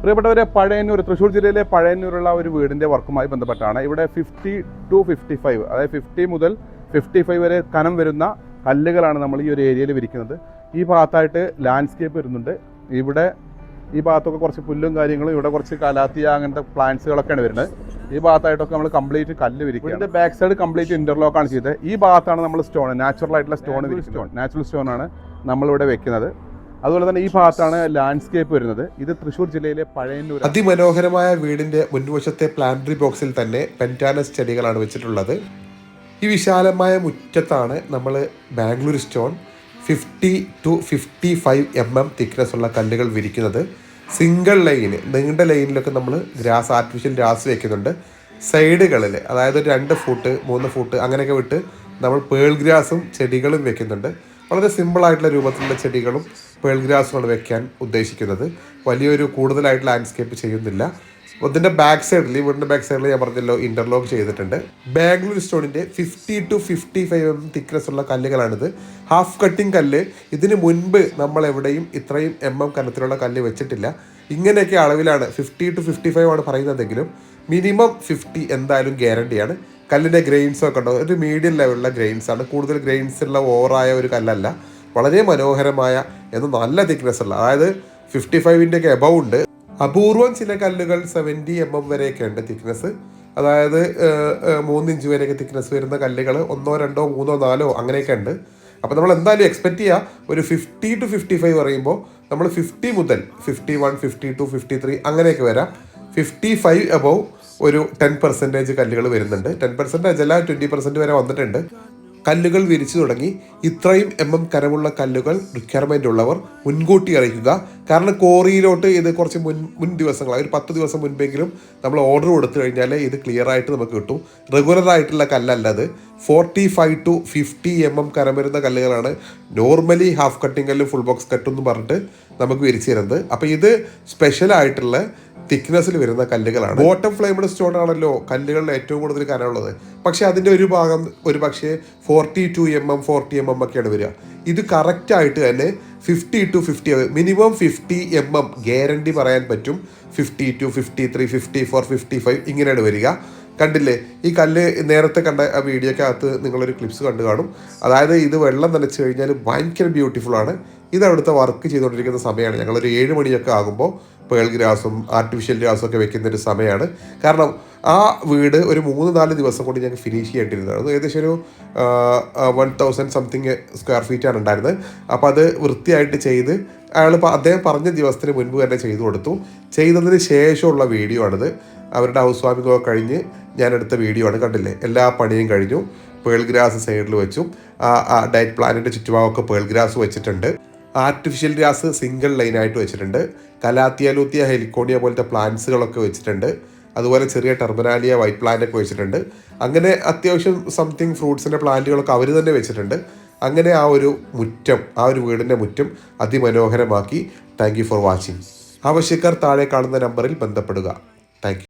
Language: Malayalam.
പ്രിയപ്പെട്ടവരെ, പഴയന്നൂർ, തൃശ്ശൂർ ജില്ലയിലെ പഴയന്നൂരുള്ള ഒരു വീടിൻ്റെ വർക്കുമായി ബന്ധപ്പെട്ടാണ്. ഇവിടെ 50 to 55, അതായത് 50 മുതൽ 55 വരെ കനം വരുന്ന കല്ലുകളാണ് നമ്മൾ ഈ ഒരു ഏരിയയിൽ വിരിക്കുന്നത്. ഈ ഭാഗത്തായിട്ട് ലാൻഡ്സ്കേപ്പ് വരുന്നുണ്ട്. ഇവിടെ ഈ ഭാഗത്തൊക്കെ കുറച്ച് പുല്ലും കാര്യങ്ങളും, ഇവിടെ കുറച്ച് കലാത്തിയ അങ്ങനത്തെ പ്ലാന്റ്സുകളൊക്കെയാണ് വരുന്നത്. ഈ ഭാഗത്തായിട്ടൊക്കെ നമ്മൾ കംപ്ലീറ്റ് കല്ല് വിരിക്കും. ഇതിൻ്റെ ബാക്ക് സൈഡ് കംപ്ലീറ്റ് ഇൻ്റർലോക്കാണ് ചെയ്തത്. ഈ ഭാഗത്താണ് നമ്മൾ സ്റ്റോൺ, നാച്ചുറൽ ആയിട്ടുള്ള നാച്ചുറൽ സ്റ്റോണാണ് നമ്മളിവിടെ വെക്കുന്നത്. അതുപോലെ തന്നെ ഈ ഭാഗത്താണ് ലാൻഡ്സ്കേപ്പ് വരുന്നത്. ഇത് തൃശ്ശൂർ ജില്ലയിലെ പഴയന്നൂർ. അതിമനോഹരമായ വീടിന്റെ മുൻവശത്തെ പ്ലാന്ററി ബോക്സിൽ തന്നെ പെൻറ്റാനസ് ചെടികളാണ് വെച്ചിട്ടുള്ളത്. ഈ വിശാലമായ മുറ്റത്താണ് നമ്മൾ Bangalore stone 50 to 55 mm thickness ഉള്ള കല്ലുകൾ വിരിക്കുന്നത്. സിംഗിൾ ലൈന്, നീണ്ട ലൈനിലൊക്കെ നമ്മൾ ആർട്ടിഫിഷ്യൽ ഗ്രാസ് വെക്കുന്നുണ്ട്. സൈഡുകളിൽ, അതായത് 2 ഫൂട്ട് 3 ഫൂട്ട് അങ്ങനെയൊക്കെ വിട്ട് നമ്മൾ പേൾ ഗ്രാസും ചെടികളും വെക്കുന്നുണ്ട്. വളരെ സിമ്പിളായിട്ടുള്ള രൂപത്തിലുള്ള ചെടികളും പേൾ ഗ്രാസുമാണ് വെക്കാൻ ഉദ്ദേശിക്കുന്നത്. വലിയൊരു കൂടുതലായിട്ട് ലാൻഡ്സ്കേപ്പ് ചെയ്യുന്നില്ല. ഇതിൻ്റെ ബാക്ക് സൈഡിൽ, ഈ വീടിൻ്റെ ബാക്ക് സൈഡിൽ ഞാൻ പറഞ്ഞല്ലോ ഇൻ്റർലോക്ക് ചെയ്തിട്ടുണ്ട്. ബാംഗ്ലൂർ സ്റ്റോണിൻ്റെ 50 to 55 mm തിക്നെസ് ഉള്ള കല്ലുകളാണിത്. ഹാഫ് കട്ടിങ് കല്ല്. ഇതിന് മുൻപ് നമ്മൾ എവിടെയും ഇത്രയും കനത്തിലുള്ള കല്ല് വെച്ചിട്ടില്ല. ഇങ്ങനെയൊക്കെ അളവിലാണ് 50 to 55 ആണ് പറയുന്നതെങ്കിലും മിനിമം 50 എന്തായാലും ഗ്യാരണ്ടിയാണ്. കല്ലിൻ്റെ ഗ്രെയിൻസൊക്കെ ഉണ്ടാവും. ഒരു മീഡിയം ലെവലിലുള്ള ഗ്രെയിൻസ് ആണ്. കൂടുതൽ ഗ്രെയിൻസ് ഉള്ള ഓവറായ ഒരു കല്ലല്ല. വളരെ മനോഹരമായ എന്ന് നല്ല തിക്നെസ് ഉള്ള, അതായത് 55-ൻ്റെ ഒക്കെ എബവ് ഉണ്ട്. അപൂർവം ചില കല്ലുകൾ 70 mm വരെയൊക്കെ ഉണ്ട് തിക്നെസ്. അതായത് 3 ഇഞ്ച് വരെയൊക്കെ തിക്നെസ് വരുന്ന കല്ലുകൾ 1, 2, 3, 4 അങ്ങനെയൊക്കെ ഉണ്ട്. അപ്പോൾ നമ്മൾ എന്തായാലും എക്സ്പെക്റ്റ് ചെയ്യുക ഒരു 50 to 55 പറയുമ്പോൾ നമ്മൾ 50 മുതൽ 51, 52, 53 അങ്ങനെയൊക്കെ വരാം. 55 എബവ് ഒരു 10% കല്ലുകൾ വരുന്നുണ്ട്. 10% അല്ല, 20% വരെ വന്നിട്ടുണ്ട്. കല്ലുകൾ വിരിച്ചു തുടങ്ങി. ഇത്രയും കനമുള്ള കല്ലുകൾ റിക്വയർമെൻ്റ് ഉള്ളവർ മുൻകൂട്ടി അറിയിക്കുക. കാരണം കോറിയിലോട്ട് ഇത് കുറച്ച് മുൻ ദിവസങ്ങളായി, ഒരു 10 ദിവസം മുൻപെങ്കിലും നമ്മൾ ഓർഡർ കൊടുത്തു കഴിഞ്ഞാൽ ഇത് ക്ലിയർ ആയിട്ട് നമുക്ക് കിട്ടും. റെഗുലർ ആയിട്ടുള്ള കല്ലല്ല അത്. 45 to 50 mm കനം വരുന്ന കല്ലുകളാണ് നോർമലി ഹാഫ് കട്ടിങ് കല്ലും ഫുൾ ബോക്സ് കട്ടും എന്ന് പറഞ്ഞിട്ട് നമുക്ക് വിരിച്ചു തരുന്നത്. അപ്പോൾ ഇത് സ്പെഷ്യലായിട്ടുള്ള തിക്നെസ്സിൽ വരുന്ന കല്ലുകളാണ്. ബോട്ടം ഫ്ലെയിംഡ് സ്റ്റോൺ ആണല്ലോ കല്ലുകളിൽ ഏറ്റവും കൂടുതൽ കനമുള്ളത്. പക്ഷേ അതിൻ്റെ ഒരു ഭാഗം ഒരു പക്ഷേ 42 mm 40 mm ഒക്കെയാണ് വരിക. ഇത് കറക്റ്റായിട്ട് തന്നെ 50 to 50, മിനിമം 50 mm ഗ്യാരണ്ടി പറയാൻ പറ്റും. 52, 53, 54, 55 ഇങ്ങനെയാണ് വരിക. കണ്ടില്ലേ ഈ കല്ല്? നേരത്തെ കണ്ട ആ വീഡിയോക്കകത്ത് നിങ്ങളൊരു ക്ലിപ്സ് കണ്ടു കാണും. അതായത് ഇത് വെള്ളം നനച്ച് കഴിഞ്ഞാൽ ഭയങ്കര ബ്യൂട്ടിഫുള്ളാണ്. ഇത് അവിടുത്തെ വർക്ക് ചെയ്തുകൊണ്ടിരിക്കുന്ന സമയമാണ്. ഞങ്ങളൊരു 7 മണിയൊക്കെ ആകുമ്പോൾ പേൾ ഗ്രാസും ആർട്ടിഫിഷ്യൽ ഗ്രാസും ഒക്കെ വെക്കുന്നൊരു സമയമാണ്. കാരണം ആ വീട് ഒരു 3-4 ദിവസം കൊണ്ട് ഞങ്ങൾക്ക് ഫിനിഷ് ചെയ്യേണ്ടിയിരുന്നത്. ഏകദേശം ഒരു 1000 സംതിങ് സ്ക്വയർ ഫീറ്റാണ് ഉണ്ടായിരുന്നത്. അപ്പോൾ അത് വൃത്തിയായിട്ട് ചെയ്ത് അദ്ദേഹം പറഞ്ഞ ദിവസത്തിന് മുൻപ് തന്നെ ചെയ്തു കൊടുത്തു. ചെയ്തതിന് ശേഷമുള്ള വീഡിയോ ആണിത്. അവരുടെ ഹൗസ് വാമിങ്ങൊക്കെ കഴിഞ്ഞ് ഞാൻ എടുത്ത വീഡിയോ ആണ്. കണ്ടില്ലേ, എല്ലാ പണിയും കഴിഞ്ഞു. പേൾ ഗ്രാസ് സൈഡിൽ വെച്ചു. ഡയറ്റ് പ്ലാനിൻ്റെ ചുറ്റുഭാഗമൊക്കെ പേൾ ഗ്രാസ് വെച്ചിട്ടുണ്ട്. ആർട്ടിഫിഷ്യൽ ഗ്രാസ് സിംഗിൾ ലൈനായിട്ട് വെച്ചിട്ടുണ്ട്. കലാത്തിയ, ലൂത്തിയ, ഹെലിക്കോണിയ പോലത്തെ പ്ലാന്റ്സുകളൊക്കെ വെച്ചിട്ടുണ്ട്. അതുപോലെ ചെറിയ ടെർമിനാലിയ വൈറ്റ് പ്ലാന്റ് ഒക്കെ വെച്ചിട്ടുണ്ട്. അങ്ങനെ അത്യാവശ്യം സംതിങ് ഫ്രൂട്ട്സിൻ്റെ പ്ലാന്റുകളൊക്കെ അവർ തന്നെ വെച്ചിട്ടുണ്ട്. അങ്ങനെ ആ ഒരു മുറ്റം, ആ ഒരു വീടിൻ്റെ മുറ്റം അതിമനോഹരമാക്കി. Thank you for watching. ആവശ്യക്കാർ താഴെ കാണുന്ന നമ്പറിൽ ബന്ധപ്പെടുക. Thank U.